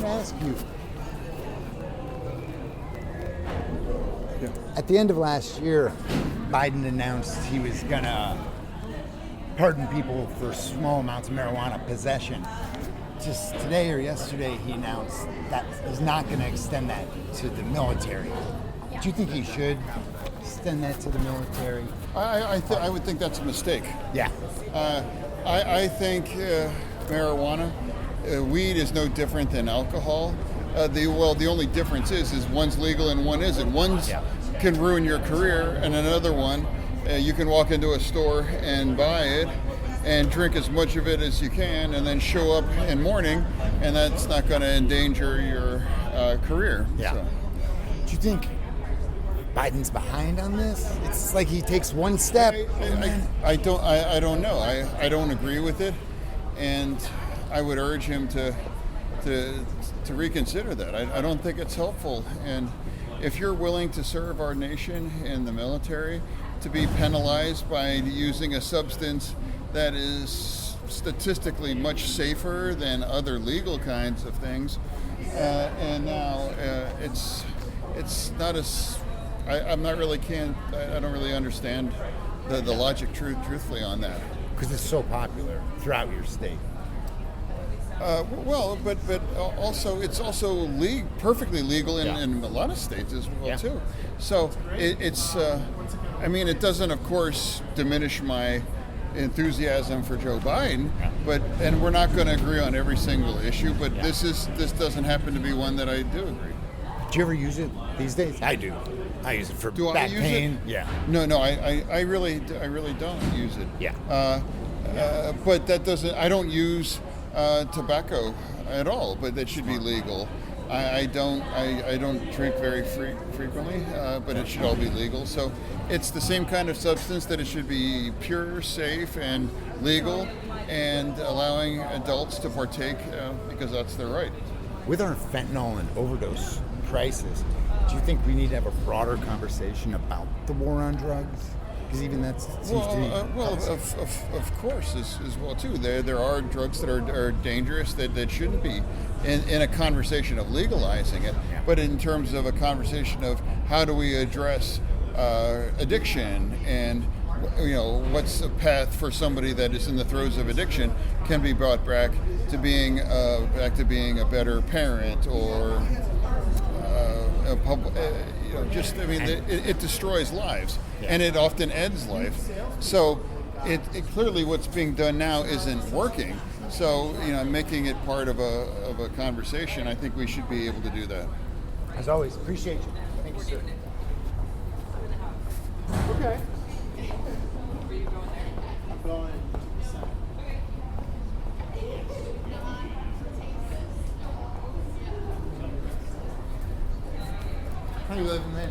ask you, at the end of last year, Biden announced he was going to pardon people for small amounts of marijuana possession. Just today or yesterday, he announced that he's not going to extend that to the military. Do you think he should extend that to the military? I would think that's a mistake. Yeah. I think marijuana, weed is no different than alcohol. The only difference is one's legal and one isn't. One's can ruin your career, and another one, you can walk into a store and buy it and drink as much of it as you can, and then show up in morning, and that's not going to endanger your career. Yeah. So. Do you think Biden's behind on this? It's like he takes one step. I don't know. I don't agree with it, and I would urge him to reconsider that. I don't think it's helpful. And if you're willing to serve our nation in the military, to be penalized by using a substance that is statistically much safer than other legal kinds of things, and now it's not as I don't really understand the logic truthfully on that. Because it's so popular throughout your state. Well, but also it's also perfectly legal in a lot of states as well too. So it's it doesn't of course diminish my enthusiasm for Joe Biden, and we're not going to agree on every single issue. But this doesn't happen to be one that I do agree. Do you ever use it these days? I do. I use it for back pain. Yeah. No, I really don't use it. Yeah. But that doesn't. I don't use tobacco at all. But that should be legal. I don't drink very frequently, but it should all be legal. So it's the same kind of substance that it should be pure, safe, and legal, and allowing adults to partake because that's their right. With our fentanyl and overdose crisis, do you think we need to have a broader conversation about the war on drugs? Because even that seems to be... of course, as well too. There are drugs that are dangerous that shouldn't be in a conversation of legalizing it, but in terms of a conversation of how do we address addiction, and what's a path for somebody that is in the throes of addiction can be brought back to being a better parent or it destroys lives, and it often ends life. So it clearly what's being done now isn't working. So making it part of a conversation, I think we should be able to do that. As always, appreciate you. Thank you, sir. Okay. How you living, man?